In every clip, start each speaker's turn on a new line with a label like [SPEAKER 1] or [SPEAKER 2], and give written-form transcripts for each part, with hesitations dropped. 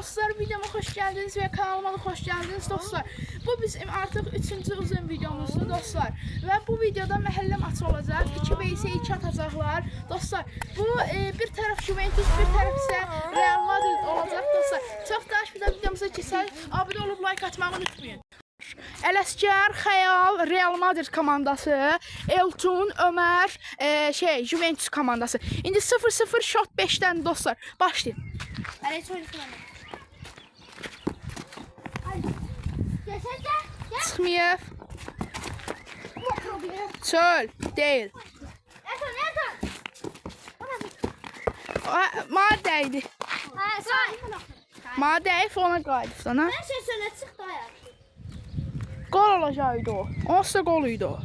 [SPEAKER 1] dostlar, videoma hoş geldiniz ve kanalıma da hoş geldiniz dostlar. Bu bizim artık 3-cü uzun videomuzdur dostlar. Ve bu videoda məhəlləm maçı olacak. 2 vs 2 atacaklar. Dostlar, bu bir taraf Juventus, bir taraf ise Real Madrid olacak dostlar. Çok da bir videomuza keçək. Abone olup like atmayı unutmayın. Ələsgər, Xəyal, Real Madrid komandası, Elton, Ömer, Juventus komandası. İndi 0-0 shot 5'ten dostlar. Başlayın. Çıxmayıb. Çöl, deyil. Madəydi. Madəyif ona qaydıbsan, ha? Gol olacaqdı o. Onsuz da goluydu o.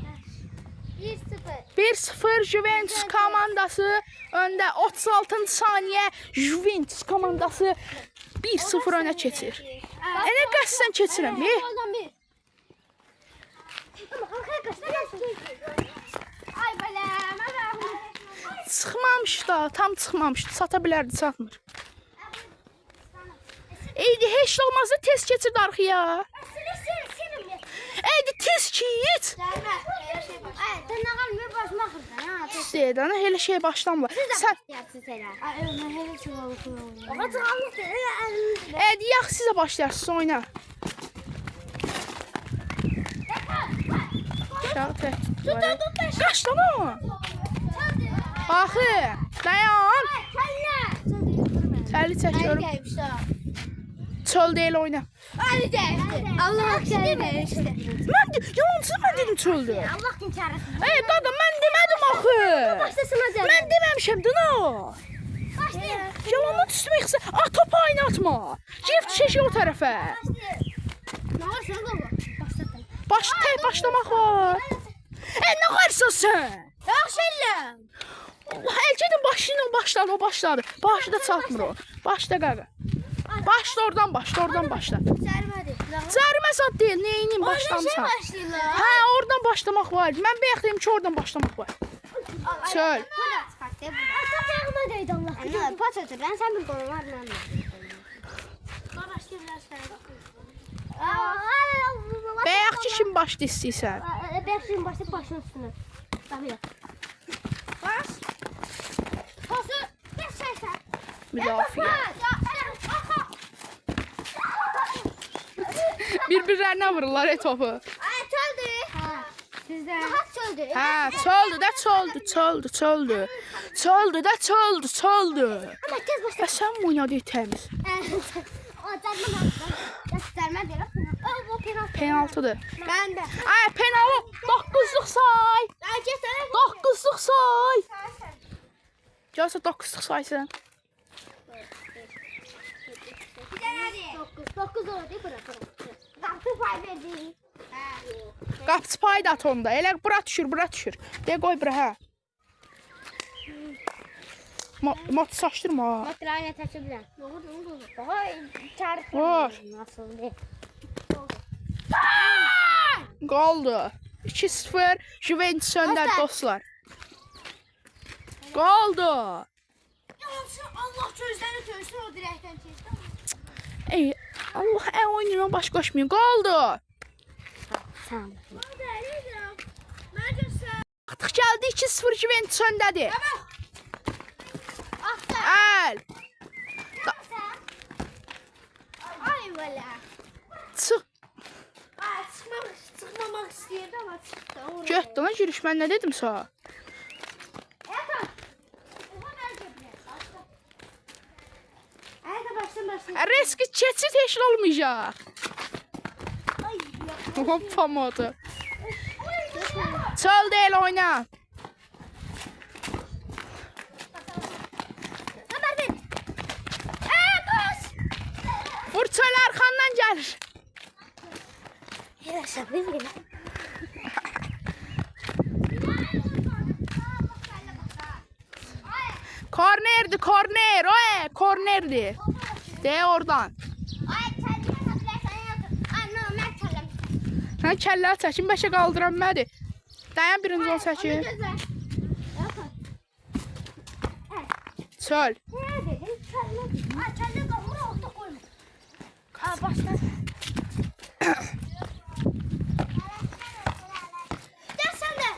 [SPEAKER 1] 1-0 Juventus komandası önde 36. saniye Juventus komandası 1-0 öne keçir. Nə qəssən keçirəm? Çıxmamış da, tam çıxmamışdı. Sata bilərdi, satmır. Eydi, heç olmazsa tez keçirdi arxaya. Eydi, tez git. Deyədən, elə şey başlanmır. Sən... Eydi, yax, sizə başlayarsınız, oyna. Qaç lan o. Axı, dayan. Təli çəkiyorum. Çöl deyil oyna.
[SPEAKER 2] Allah demişti.
[SPEAKER 1] Yansız mən dedim çöldü.
[SPEAKER 2] Allah inkarı.
[SPEAKER 1] Qaqa, mən demədim axı. Mən deməmişəm, dına. Yalanla üstümə yıxsa, topu oynatma. Gift şeşi o tərəfə. Başlamaq var. Nə qarsan sən?
[SPEAKER 2] Yaxşı eləm.
[SPEAKER 1] Əlcədən başladı, o başladı. Başı da çatmır o. Başla qaqa. Başla oradan başla. Cərimə zad deyil, neyinin başlamısan? Hə, oradan başlamaq var. Mən bəyəxliyim ki, oradan başlamaq var. Çöl.
[SPEAKER 2] Pas ötürən, sən bir qolu var mənlə.
[SPEAKER 1] Bəyəx ki, kim başla istəyirsən?
[SPEAKER 2] Bəyəx kim başla başın üstünə. Bas. Pası, bir şeysən.
[SPEAKER 1] Müdafiə. Bir-birlərinə vururlar topu.
[SPEAKER 2] Çöldü. Sizdə. Daha çöldü.
[SPEAKER 1] Hə, çöldü.
[SPEAKER 2] Ama tez başla.
[SPEAKER 1] Və sən mi oynadı təmiz?
[SPEAKER 2] O cərmə deyil. O penaltı.
[SPEAKER 1] Penaltıdır.
[SPEAKER 2] Məndə.
[SPEAKER 1] Penalı 9'luq say. 9'luq say. Gəlsə 9'luq saysın.
[SPEAKER 2] 9 oldu bura. Qapı pay verdi.
[SPEAKER 1] Qapçı payı da at onda. Elə bura düşür. De qoy bura, hə. Mat saçdırma.
[SPEAKER 2] Matrayla təşə bilən. Ne oldu? Ay, çarpı.
[SPEAKER 1] Vur.
[SPEAKER 2] Nasıl de?
[SPEAKER 1] Qaldı. 2-0 Juventus öndər dostlar. Qaldı.
[SPEAKER 2] Allah gözlərini törsün o dirəkdən keçdi.
[SPEAKER 1] Ey, Allah oynayma baş qoşmayın. Qaldı.
[SPEAKER 2] Tamam.
[SPEAKER 1] Artıq gəldi 2-0 Juventus öndədir. Əl.
[SPEAKER 2] Ay valla.
[SPEAKER 1] Çıx.
[SPEAKER 2] Çıxmamaq istəyirdi ama çıxdı.
[SPEAKER 1] Göt dana giriş, mən nə dedim sana? Riski keçid heç olmayacaq. Hoppa modu. Çöl deyil oyna. Vur çöl arxandan gəlir. Kornerdi, kornerdi. De oradan. Hə, kəlləri çəkin, 5'ə qaldıran mədir. Dayan birinci onu çəkin. Çöl.
[SPEAKER 2] başla. Gel sen de.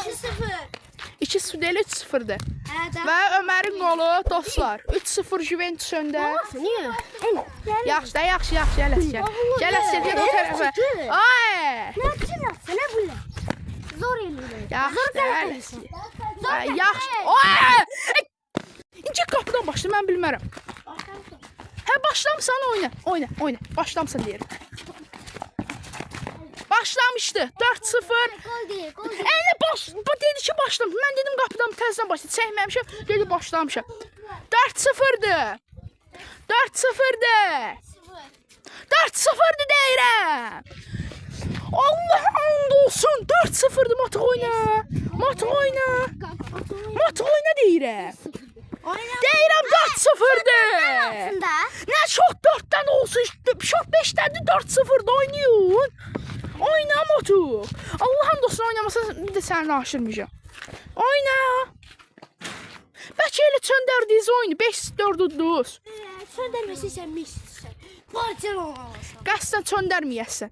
[SPEAKER 2] 2-0.
[SPEAKER 1] 2-0 deyil, 3-0'dır.
[SPEAKER 2] Evet.
[SPEAKER 1] Və Ömərin qolu dostlar. 3-0 Juventus öndə.
[SPEAKER 2] Niye?
[SPEAKER 1] Yaxşı da, yaxşı. Gəl o tərəfə. Ay!
[SPEAKER 2] Ne yapıyorsun? Ne bu ne? Zor eliyle.
[SPEAKER 1] Yaxşı da, yaxşı. Ay! İnci qapıdan başla, mən bilmərəm. Hə, başlamısan oyna. Başlamısan deyirəm. Başlamışdı. 4-0.
[SPEAKER 2] Gol değil, gol değil.
[SPEAKER 1] Bu dedi ki başlamış. Mən dedim qapıdan təzədən başladı. Çəkməmişəm. Dedi başlamışam. 4-0'dır. 4-0'dır. 4-0'dır deyirəm. Allah and olsun. 4-0'dır. Matıq oyna deyirəm. Deyirəm 4-0'dır.
[SPEAKER 2] Aslında.
[SPEAKER 1] Nə çox 4-dən olsun. Çox 5-dədir 4-0'da oynayın. Oyna Motu. Allah'ın dostuna oynamasa bir de səni aşırmayacağım. Oyna. Bəlkə elə çöndərdiyiz oyunu. 5-4 uduz.
[SPEAKER 2] Söndürmesi sen mi istiyorsun? Barcelona olsun.
[SPEAKER 1] Qəsdən çöndərməyəsən.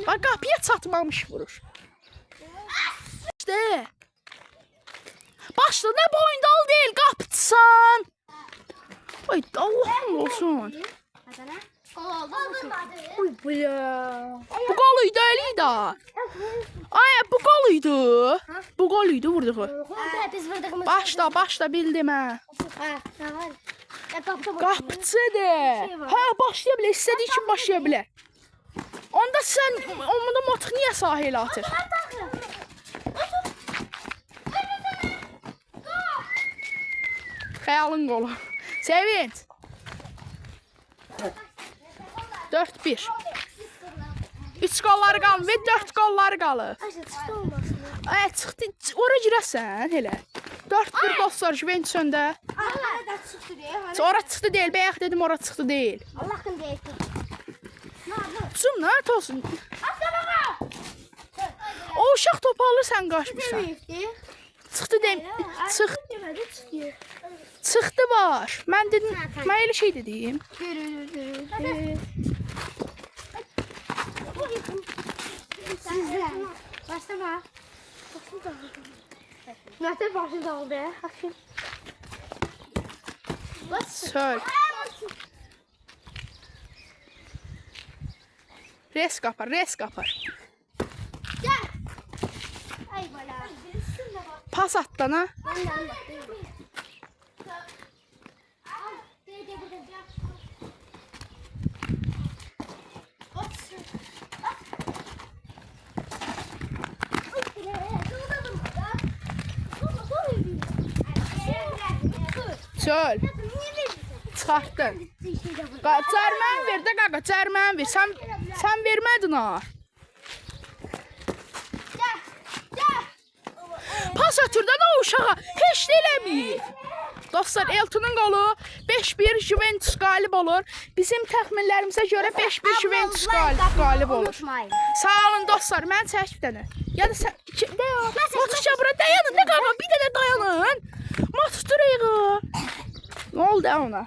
[SPEAKER 1] Bax qapıya çatmamış vurur. İşte. Başla nə bu oyunda ol deyil. Qapıçısan. Ay Allah'ım olsun. Bu goluydu Elida. Ay bu goluydu. Bu goluydu vurduğu.
[SPEAKER 2] Biz vurduğumuz.
[SPEAKER 1] Başla bildim ha. Qapıçıdır. Ha başlaya bilər. İstədiyi kimi başlaya bilər. Onda sən onda Motuk niyə sahilə atır? Xəyalın qolu. Sevinç. 4-1. 3 qolları qalır və 4 qolları qalır. Ay çıxdı. Ora girəsən elə. 4-1 dostlar Juventus öndə. Ora çıxdı deyil. Bayaq dedim ora çıxdı deyil.
[SPEAKER 2] Allah'ın değil.
[SPEAKER 1] Zum nə olsun? O uşaq topu alır sən qaçmırsan. Çıxdı deyim. Çıxdı var. Mən dedim, mən elə şey dedim.
[SPEAKER 2] Sizde. Başlama. Nasıl başında oldu ya? Akşam.
[SPEAKER 1] Söl. Res kapar.
[SPEAKER 2] Gel. Ay bala.
[SPEAKER 1] Pas atdan ha. Söl. Çıxartdın. Cərmən ver də qaqa, cərmən ver. Sən vermədin ha. Pas ötürdən o uşağa heç də eləməyib. Dostlar, Elton'un qolu 5-1 Juventus qalib olur. Bizim təxminlərimizə görə 5-1 Juventus qalib olur. Sağ olun dostlar, mən çək bir dənə. Ya da sən Motukça bura dayanın da qaqa, bir dənə dayanın. Motuk durayıq. Nə oldu ona?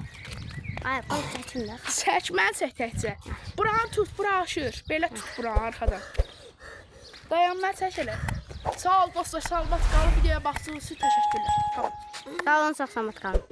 [SPEAKER 2] Ay, qol çəkinlər.
[SPEAKER 1] Çək, mən çək təkcə. Buranı tut, bura aşır. Belə tut buranı arxadan. Dayan, mən çək elə. Sağ ol dostlar, salamat qalın. Videoya baxdığınız üçün təşəkkürlər. Tamam.
[SPEAKER 2] Sağ olun, sağ salamat qalın.